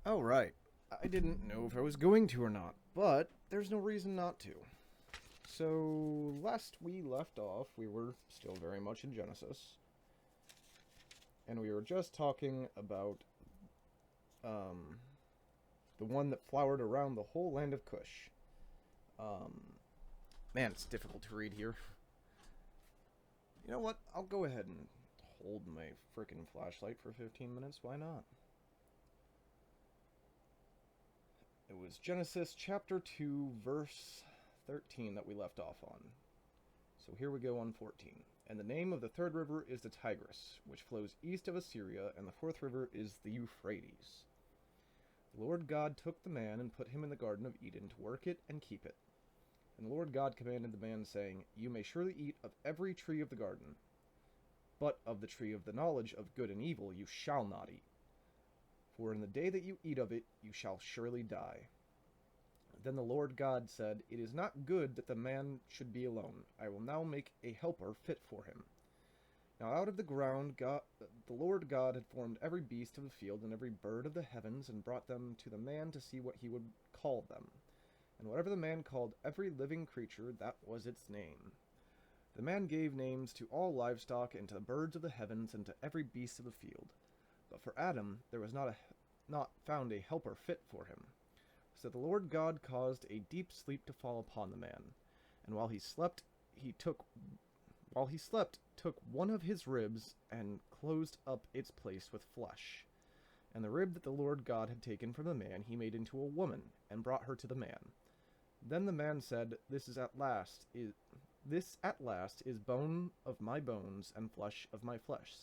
Oh, right. I didn't know if I was going to or not, but there's no reason not to. So, last we left off, we were still very much in Genesis, and we were just talking about um, the one that flowered around the whole land of Cush. Um, Man, it's difficult to read here. You know what? I'll go ahead and hold my frickin' flashlight for 15 minutes. Why not? It was Genesis chapter 2, verse 13 that we left off on. So here we go on 14. And the name of the third river is the Tigris, which flows east of Assyria, and the fourth river is the Euphrates. The Lord God took the man and put him in the Garden of Eden to work it and keep it. And the Lord God commanded the man, saying, You may surely eat of every tree of the garden, but of the tree of the knowledge of good and evil you shall not eat. For in the day that you eat of it, you shall surely die. Then the Lord God said, It is not good that the man should be alone. I will now make a helper fit for him. Now out of the ground the Lord God had formed every beast of the field and every bird of the heavens, and brought them to the man to see what he would call them. And whatever the man called every living creature, that was its name. The man gave names to all livestock, and to the birds of the heavens, and to every beast of the field. But for Adam there was not found a helper fit for him. So the Lord God caused a deep sleep to fall upon the man, and while he slept, took one of his ribs and closed up its place with flesh. And the rib that the Lord God had taken from the man he made into a woman, and brought her to the man. Then the man said, This at last is bone of my bones and flesh of my flesh.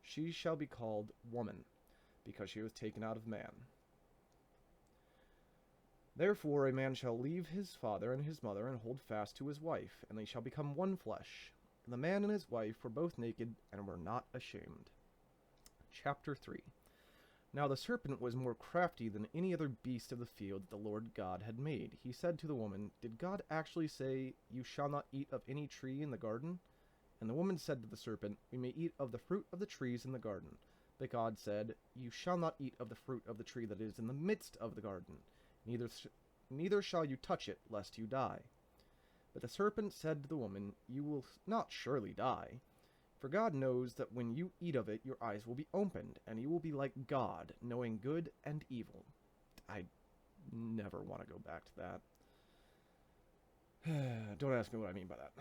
She shall be called woman, because she was taken out of man. Therefore a man shall leave his father and his mother, and hold fast to his wife, and they shall become one flesh. And the man and his wife were both naked, and were not ashamed. Chapter 3. Now the serpent was more crafty than any other beast of the field that the Lord God had made. He said to the woman, Did God actually say, You shall not eat of any tree in the garden? And the woman said to the serpent, We may eat of the fruit of the trees in the garden. But God said, You shall not eat of the fruit of the tree that is in the midst of the garden. Neither shall you touch it, lest you die. But the serpent said to the woman, You will not surely die. For God knows that when you eat of it, your eyes will be opened, and you will be like God, knowing good and evil. I never want to go back to that. Don't ask me what I mean by that.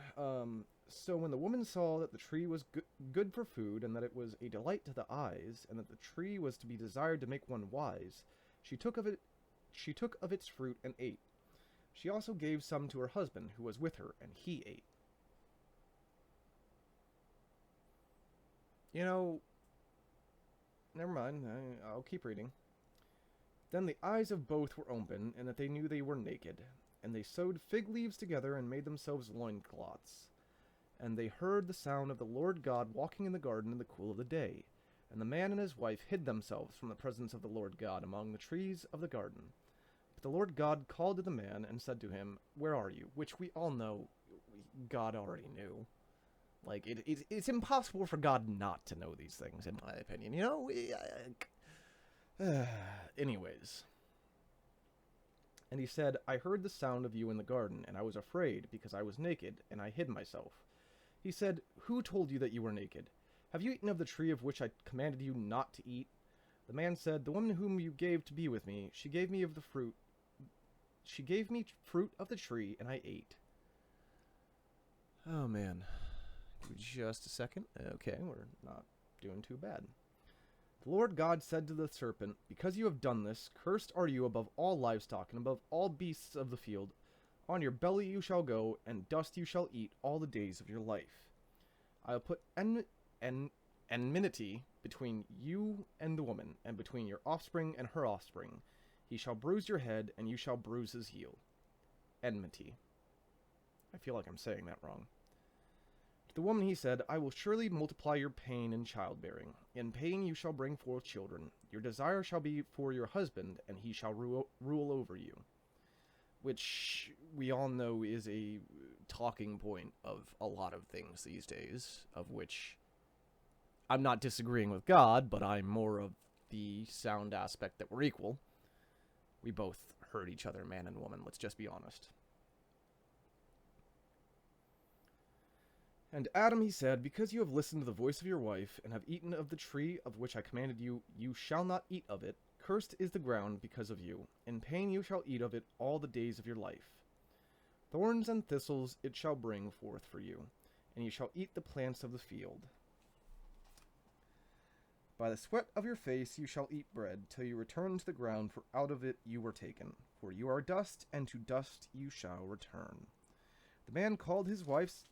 So when the woman saw that the tree was good for food, and that it was a delight to the eyes, and that the tree was to be desired to make one wise, she took of its fruit and ate. She also gave some to her husband, who was with her, and he ate. You know, never mind, I'll keep reading. Then the eyes of both were open, and that they knew they were naked. And they sewed fig leaves together, and made themselves loincloths. And they heard the sound of the Lord God walking in the garden in the cool of the day. And the man and his wife hid themselves from the presence of the Lord God among the trees of the garden. But the Lord God called to the man, and said to him, Where are you? Which we all know God already knew. Like, it's impossible for God not to know these things, in my opinion. You know? Anyways. And he said, I heard the sound of you in the garden, and I was afraid, because I was naked, and I hid myself. He said, Who told you that you were naked? Have you eaten of the tree of which I commanded you not to eat? The man said, The woman whom you gave to be with me, she gave me fruit of the tree, and I ate. Oh, man. Just a second. Okay, we're not doing too bad. The Lord God said to the serpent, Because you have done this, cursed are you above all livestock, and above all beasts of the field. On your belly you shall go, and dust you shall eat all the days of your life. I will put enmity between you and the woman, and between your offspring and her offspring. He shall bruise your head, and you shall bruise his heel. Enmity. I feel like I'm saying that wrong. To the woman he said, I will surely multiply your pain in childbearing. In pain you shall bring forth children. Your desire shall be for your husband, and he shall rule over you. Which we all know is a talking point of a lot of things these days, of which I'm not disagreeing with God, but I'm more of the sound aspect that we're equal. We both hurt each other, man and woman, let's just be honest. And Adam, he said, because you have listened to the voice of your wife, and have eaten of the tree of which I commanded you, you shall not eat of it. Cursed is the ground because of you. In pain you shall eat of it all the days of your life. Thorns and thistles it shall bring forth for you, and you shall eat the plants of the field. By the sweat of your face you shall eat bread, till you return to the ground, for out of it you were taken. For you are dust, and to dust you shall return. The man called his wife's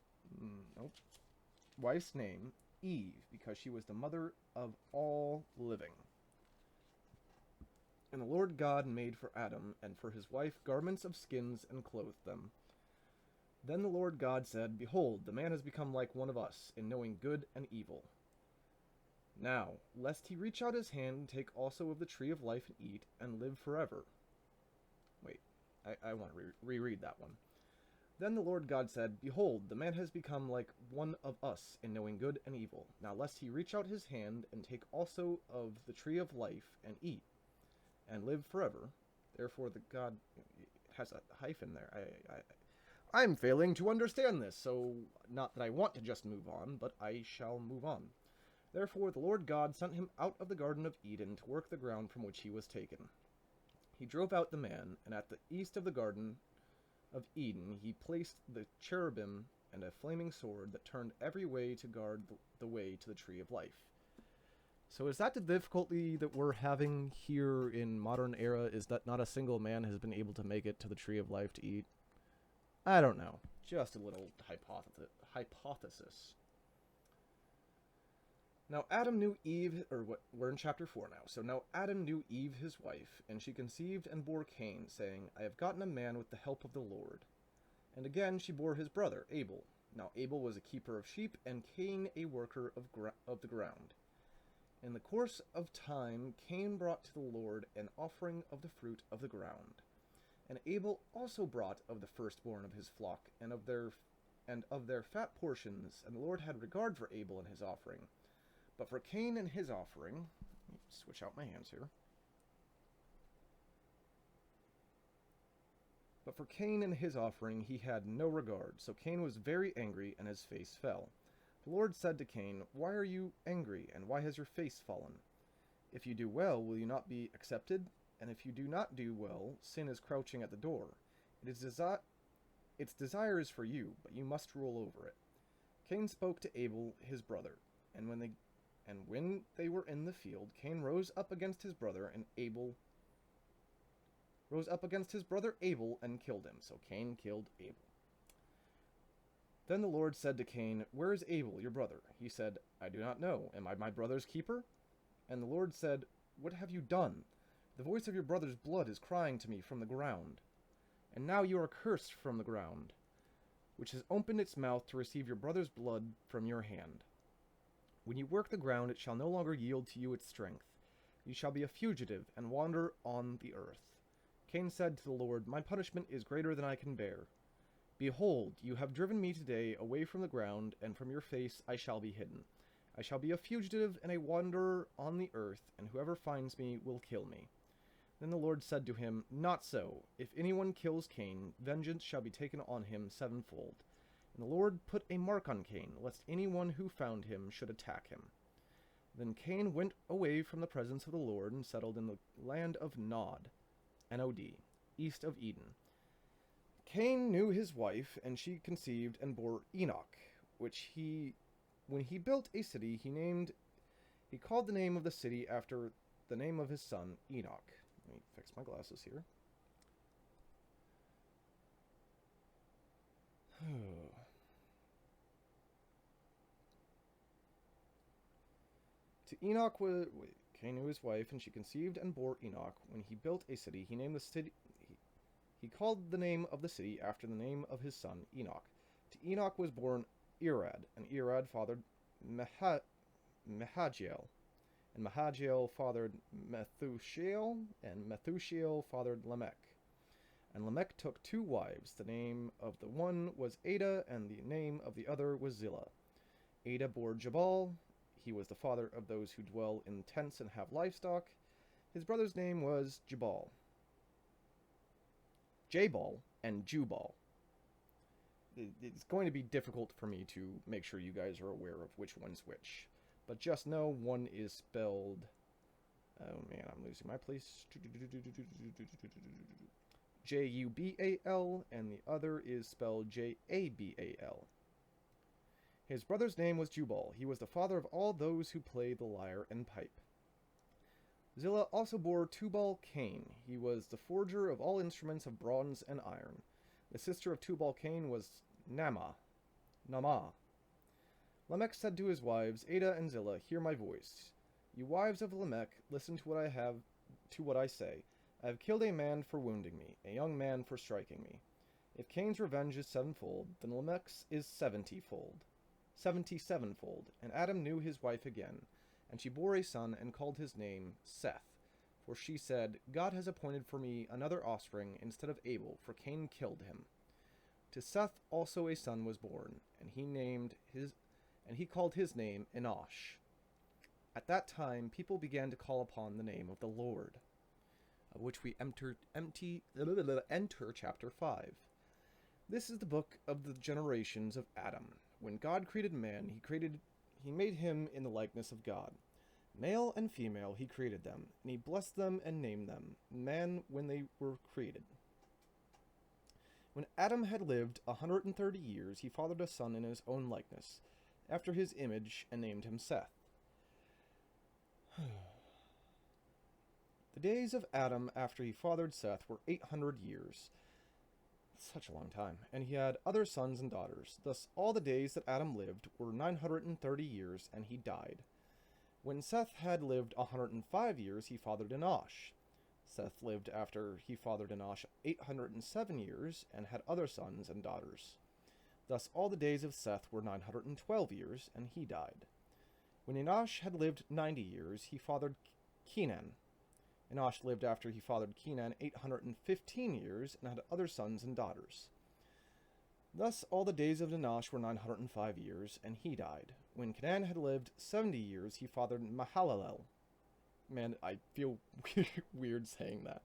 name Eve, because she was the mother of all living. And the Lord God made for Adam and for his wife garments of skins and clothed them. Then the Lord God said, Behold, the man has become like one of us, in knowing good and evil. Now, lest he reach out his hand and take also of the tree of life and eat, and live forever. Wait, I want to reread that one. Then the Lord God said, Behold, the man has become like one of us, in knowing good and evil. Now lest he reach out his hand and take also of the tree of life and eat, and live forever. Therefore the God has a hyphen there. I'm failing to understand this, so not that I want to just move on, but I shall move on. Therefore the Lord God sent him out of the Garden of Eden to work the ground from which he was taken. He drove out the man, and at the east of the Garden of Eden he placed the cherubim and a flaming sword that turned every way to guard the way to the tree of life. So is that the difficulty that we're having here in modern era, is that not a single man has been able to make it to the tree of life to eat? I don't know. Just a little hypothesis. Now Adam knew Eve, we're in chapter 4 now. So now Adam knew Eve his wife, and she conceived and bore Cain, saying, I have gotten a man with the help of the Lord. And again she bore his brother, Abel. Now Abel was a keeper of sheep, and Cain a worker of the ground. In the course of time, Cain brought to the Lord an offering of the fruit of the ground. And Abel also brought of the firstborn of his flock, and of their fat portions, and the Lord had regard for Abel and his offering. But for Cain and his offering, let me switch out my hands here. But for Cain and his offering he had no regard, so Cain was very angry, and his face fell. The Lord said to Cain, Why are you angry, and why has your face fallen? If you do well, will you not be accepted? And if you do not do well, sin is crouching at the door. Its desire is for you, but you must rule over it. Cain spoke to Abel his brother, and when they were in the field, Cain rose up against his brother Abel and killed him. So Cain killed Abel. Then the Lord said to Cain, Where is Abel, your brother? He said, I do not know. Am I my brother's keeper? And the Lord said, What have you done? The voice of your brother's blood is crying to me from the ground. And now you are cursed from the ground, which has opened its mouth to receive your brother's blood from your hand. When you work the ground, it shall no longer yield to you its strength. You shall be a fugitive and wander on the earth. Cain said to the Lord, My punishment is greater than I can bear. Behold, you have driven me today away from the ground, and from your face I shall be hidden. I shall be a fugitive and a wanderer on the earth, and whoever finds me will kill me. Then the Lord said to him, Not so. If anyone kills Cain, vengeance shall be taken on him sevenfold. And the Lord put a mark on Cain, lest anyone who found him should attack him. Then Cain went away from the presence of the Lord and settled in the land of Nod, N-O-D, east of Eden. Cain knew his wife, and she conceived and bore Enoch, when he built a city, he called the name of the city after the name of his son, Enoch. Let me fix my glasses here. To Enoch Cain knew his wife, and she conceived and bore Enoch. When he built a city, he named the city. He called the name of the city after the name of his son, Enoch. To Enoch was born Irad, and Irad fathered Mehajiel, and Mehajiel fathered Methushael, and Methushael fathered Lamech. And Lamech took 2 wives. The name of the one was Ada, and the name of the other was Zillah. Ada bore Jabal. He was the father of those who dwell in tents and have livestock. His brother's name was Jabal. Jabal, and Jubal. It's going to be difficult for me to make sure you guys are aware of which one's which. But just know one is spelled... Oh man, I'm losing my place. Jubal, and the other is spelled Jabal. His brother's name was Jubal. He was the father of all those who play the lyre and pipe. Zillah also bore Tubal Caine. He was the forger of all instruments of bronze and iron. The sister of Tubal Caine was Naamah. Lamech said to his wives, Ada and Zillah, hear my voice. You wives of Lamech, listen to what I say. I have killed a man for wounding me, a young man for striking me. If Caine's revenge is sevenfold, then Lamech's is 77fold. And Adam knew his wife again, and she bore a son and called his name Seth. For she said, God has appointed for me another offspring instead of Abel, for Cain killed him. To Seth also a son was born, and he called his name Enosh. At that time, people began to call upon the name of the Lord, of which we enter chapter 5. This is the book of the generations of Adam. When God created man, he made him in the likeness of God. Male and female he created them, and he blessed them and named them man when they were created. When Adam had lived 130 years, he fathered a son in his own likeness, after his image, and named him Seth. The days of Adam after he fathered Seth were 800 years. Such a long time. And he had other sons and daughters. Thus all the days that Adam lived were 930 years, and he died. When Seth had lived 105 years, he fathered Enosh. Seth lived after he fathered Enosh 807 years, and had other sons and daughters. Thus all the days of Seth were 912 years, and he died. When Enosh had lived 90 years, he fathered Caine. Enosh lived after he fathered Caine 815 years, and had other sons and daughters. Thus all the days of Enosh were 905 years, and he died. When Caine had lived 70 years, he fathered Mahalalel. Man, I feel weird saying that.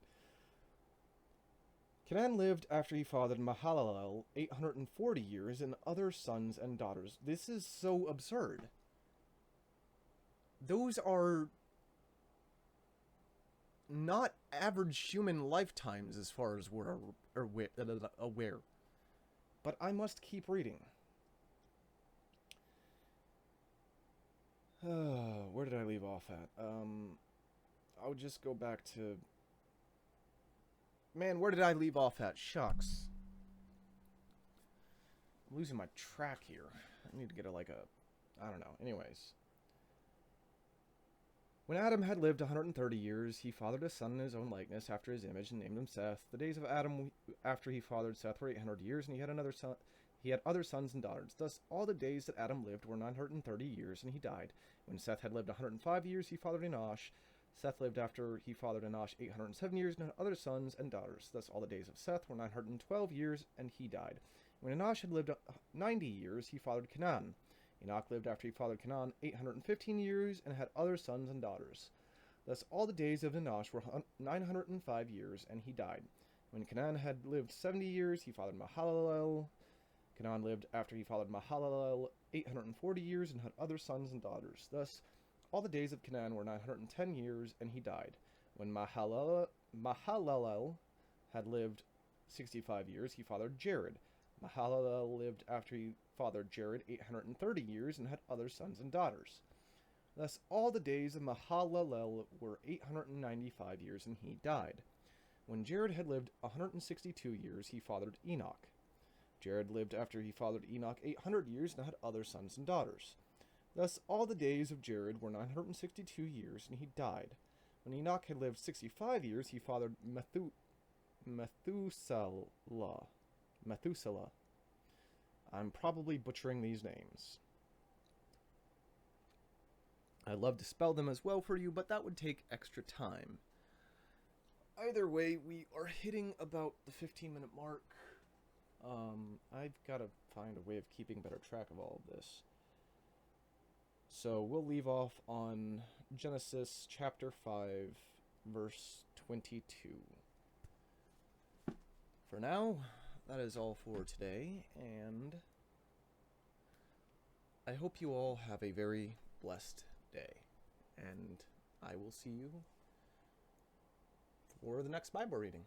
Caine lived after he fathered Mahalalel 840 years, and other sons and daughters. This is so absurd. Those are not average human lifetimes as far as we're aware. But I must keep reading. Where did I leave off at? I'll just go back to... Man, where did I leave off at? Shucks. I'm losing my track here. I need to get I don't know. Anyways. When Adam had lived 130 years, he fathered a son in his own likeness, after his image, and named him Seth. The days of Adam after he fathered Seth were 800 years, and he had other sons and daughters. Thus all the days that Adam lived were 930 years, and he died. When Seth had lived 105 years, he fathered Enosh. Seth lived after he fathered Enosh 807 years, and had other sons and daughters. Thus all the days of Seth were 912 years, and he died. When Enosh had lived 90 years, he fathered Caine. Enoch lived after he fathered Caine 815 years, and had other sons and daughters. Thus all the days of Enosh were 905 years, and he died. When Caine had lived 70 years, he fathered Mahalalel. Caine lived after he fathered Mahalalel 840 years, and had other sons and daughters. Thus all the days of Caine were 910 years, and he died. When Mahalalel had lived 65 years, he fathered Jared. Mahalalel lived after he fathered Jared 830 years, and had other sons and daughters. Thus all the days of Mahalalel were 895 years, and he died. When Jared had lived 162 years, he fathered Enoch. Jared lived after he fathered Enoch 800 years, and had other sons and daughters. Thus all the days of Jared were 962 years, and he died. When Enoch had lived 65 years, he fathered Methuselah. I'm probably butchering these names. I'd love to spell them as well for you, but that would take extra time. Either way, we are hitting about the 15-minute mark. I've got to find a way of keeping better track of all of this. So we'll leave off on Genesis chapter 5, verse 22. for now, that is all for today, and I hope you all have a very blessed day, and I will see you for the next Bible reading.